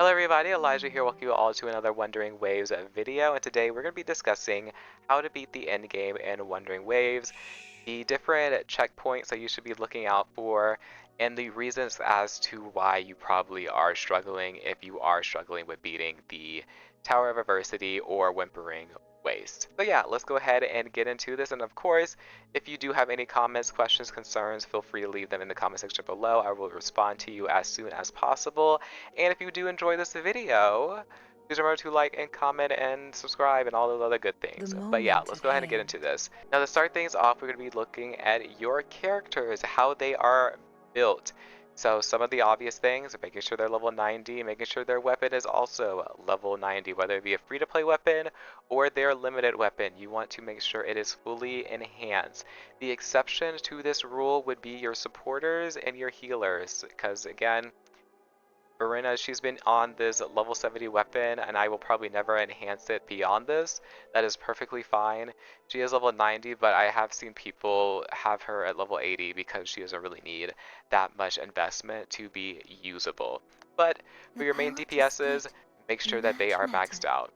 Hello everybody, Elijah here, welcome you all to another Wuthering Waves video, and today we're going to be discussing how to beat the end game in Wuthering Waves, the different checkpoints that you should be looking out for, and the reasons as to why you probably are struggling if you are struggling with beating the Tower of Adversity or Whimpering Waste. So yeah, let's go ahead and get into this, and of course, if you do have any comments, questions, concerns, feel free to leave them in the comment section below. I will respond to you as soon as possible. And if you do enjoy this video, please remember to like and comment and subscribe and all those other good things. But yeah, let's go ahead and get into this. Now to start things off, we're going to be looking at your characters, how they are built. So some of the obvious things, making sure they're level 90, making sure their weapon is also level 90, whether it be a free-to-play weapon or their limited weapon. You want to make sure it is fully enhanced. The exception to this rule would be your supporters and your healers, because again, Verena, she's been on this level 70 weapon, and I will probably never enhance it beyond this. That is perfectly fine. She is level 90, but I have seen people have her at level 80 because she doesn't really need that much investment to be usable. But for your main DPSs, make sure that they are maxed out.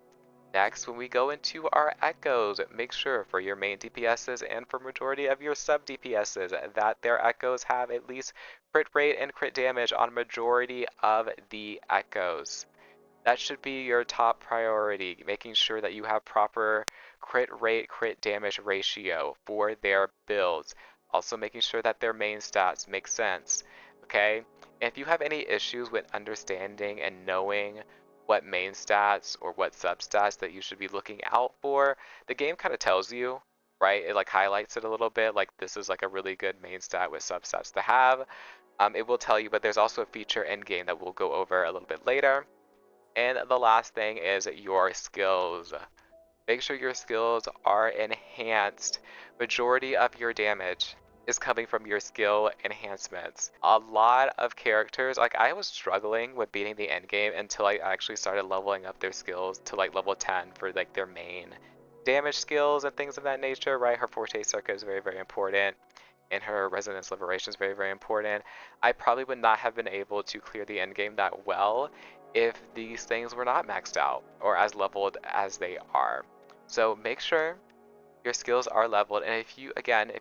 Next, when we go into our echoes, make sure for your main DPSs and for majority of your sub DPSs that their echoes have at least crit rate and crit damage on majority of the echoes. That should be your top priority, making sure that you have proper crit rate, crit damage ratio for their builds. Also making sure that their main stats make sense, okay? And if you have any issues with understanding and knowing what main stats or what substats that you should be looking out for, the game kind of tells you, right? It like highlights it a little bit, like this is like a really good main stat with substats to have. It will tell you, but there's also a feature in game that we'll go over a little bit later. And the last thing is your skills. Make sure your skills are enhanced. Majority of your damage is coming from your skill enhancements. A lot of characters, like I was struggling with beating the end game until I actually started leveling up their skills to like level 10 for like their main damage skills and things of that nature, right? Her Forte Circuit is very, very important, and her Resonance Liberation is very, very important. I probably would not have been able to clear the end game that well if these things were not maxed out or as leveled as they are. So make sure your skills are leveled, and if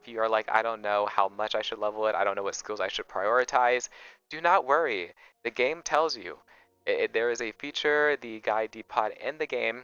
you are like, I don't know how much I should level it, I don't know what skills I should prioritize, do not worry. The game tells you. There is a feature, the guide depot in the game,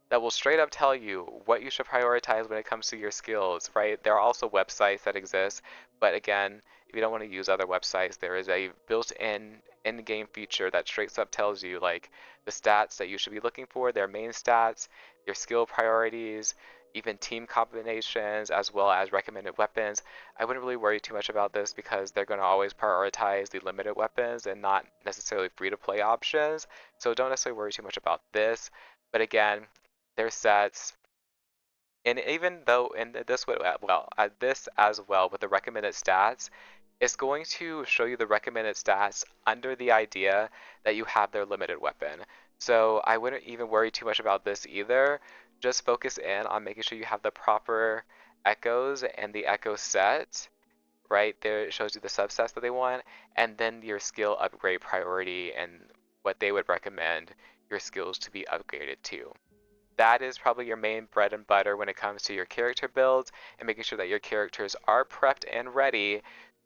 that will straight up tell you what you should prioritize when it comes to your skills, right? There are also websites that exist, but again, if you don't want to use other websites, there is a built-in in-game feature that straight up tells you like the stats that you should be looking for, their main stats, your skill priorities, even team combinations, as well as recommended weapons. I wouldn't really worry too much about this because they're going to always prioritize the limited weapons and not necessarily free-to-play options, so don't necessarily worry too much about this. But again, their sets, and even though in this way, well, this as well with the recommended stats, it's going to show you the recommended stats under the idea that you have their limited weapon. So I wouldn't even worry too much about this either. Just focus in on making sure you have the proper echoes and the echo set. Right there, it shows you the subsets that they want, and then your skill upgrade priority and what they would recommend your skills to be upgraded to. That is probably your main bread and butter when it comes to your character builds and making sure that your characters are prepped and ready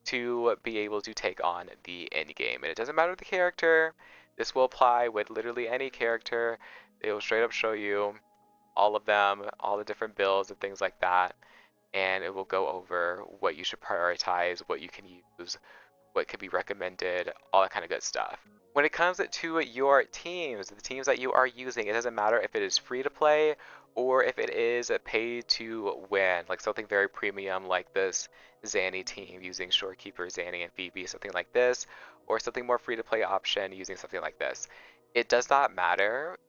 to be able to take on the end game. And it doesn't matter the character, this will apply with literally any character. They will straight up show you all of them, all the different builds and things like that. And it will go over what you should prioritize, what you can use, what could be recommended, all that kind of good stuff. When it comes to your teams, the teams that you are using, it doesn't matter if it is free to play or if it is pay to win, like something very premium like this Zanny team using Shorekeeper, Zanny, and Phoebe, something like this, or something more free to play option using something like this. It does not matter.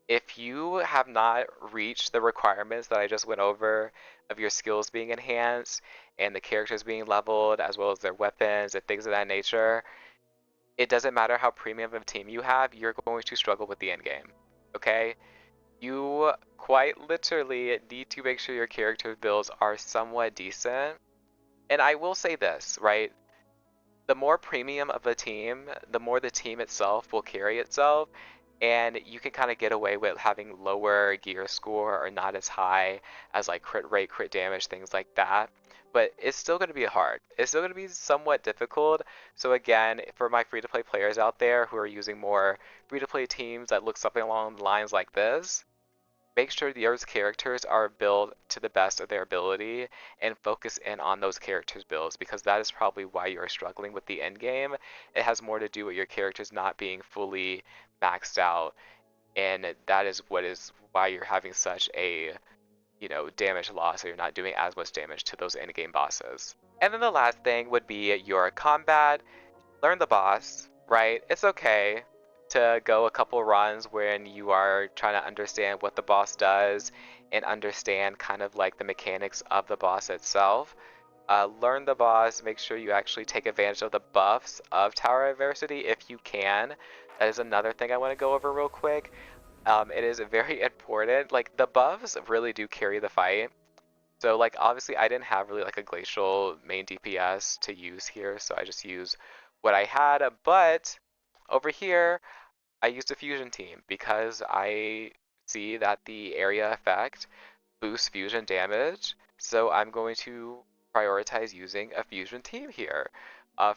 If you have not reached the requirements that I just went over of your skills being enhanced and the characters being leveled as well as their weapons and things of that nature, it doesn't matter how premium of a team you have, you're going to struggle with the end game, okay? You quite literally need to make sure your character builds are somewhat decent. And I will say this, right? The more premium of a team, the more the team itself will carry itself. and you can kind of get away with having lower gear score or not as high as like crit rate, crit damage, things like that. But it's still going to be hard. It's still going to be somewhat difficult. So again, for my free-to-play players out there who are using more free-to-play teams that look something along the lines like this, make sure your characters are built to the best of their ability and focus in on those characters' builds, because that is probably why you're struggling with the end game. It has more to do with your characters not being fully maxed out, and that is why you're having such a damage loss, or you're not doing as much damage to those end game bosses. And then the last thing would be your combat. Learn the boss, right? It's okay to go a couple runs when you are trying to understand what the boss does and understand kind of like the mechanics of the boss itself. Learn the boss, make sure you actually take advantage of the buffs of Tower of Adversity if you can. That is another thing I want to go over real quick. It is very important. Like, the buffs really do carry the fight. So like obviously I didn't have really like a glacial main DPS to use here, so I just used what I had, but over here I used a fusion team because I see that the area effect boosts fusion damage, so I'm going to prioritize using a fusion team here.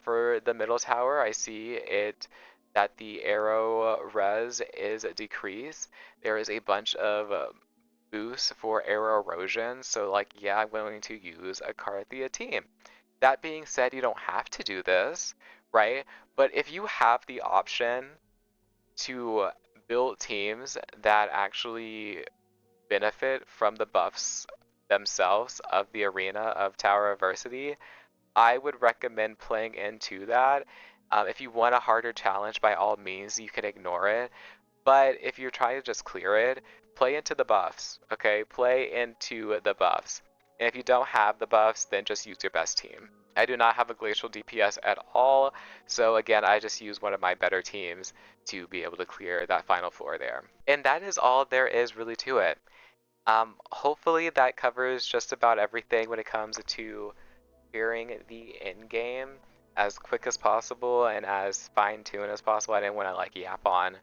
For the middle tower, I see it that the arrow res is decreased. There is a bunch of boost for arrow erosion, so like yeah, I'm going to use a Carthia team. That being said, you don't have to do this, right? But if you have the option to build teams that actually benefit from the buffs themselves of the arena of Tower Adversity, I would recommend playing into that. If you want a harder challenge, by all means, you can ignore it. But if you're trying to just clear it, play into the buffs, okay? Play into the buffs. And if you don't have the buffs, then just use your best team. I do not have a glacial DPS at all, so again, I just use one of my better teams to be able to clear that final floor there. And that is all there is really to it. Hopefully that covers just about everything when it comes to clearing the end game as quick as possible and as fine-tuned as possible. I didn't want to like yap on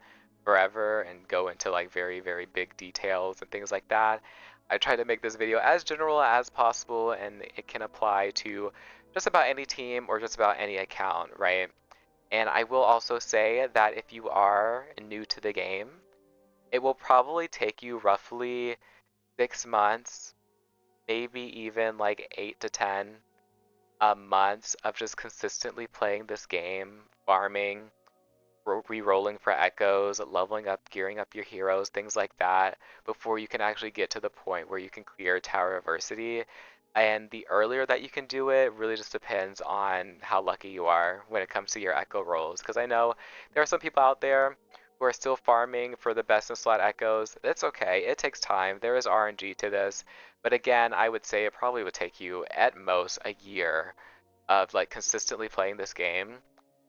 forever and go into like very, very big details and things like that. I tried to make this video as general as possible, and it can apply to just about any team or just about any account, right? And I will also say that if you are new to the game, it will probably take you roughly 6 months, maybe even like 8 to 10 months of just consistently playing this game, farming, re-rolling for echoes, leveling up, gearing up your heroes, things like that, before you can actually get to the point where you can clear Tower Adversity. And the earlier that you can do it really just depends on how lucky you are when it comes to your echo rolls. Because I know there are some people out there who are still farming for the best in slot echoes. It's okay, it takes time. There is RNG to this. But again, I would say it probably would take you at most a year of like consistently playing this game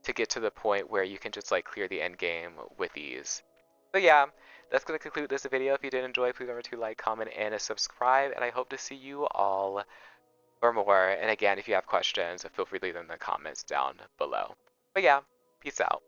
to get to the point where you can just like clear the end game with ease. So yeah, that's going to conclude this video. If you did enjoy, please remember to like, comment, and subscribe, and I hope to see you all for more. And again, if you have questions, feel free to leave them in the comments down below. But yeah, peace out.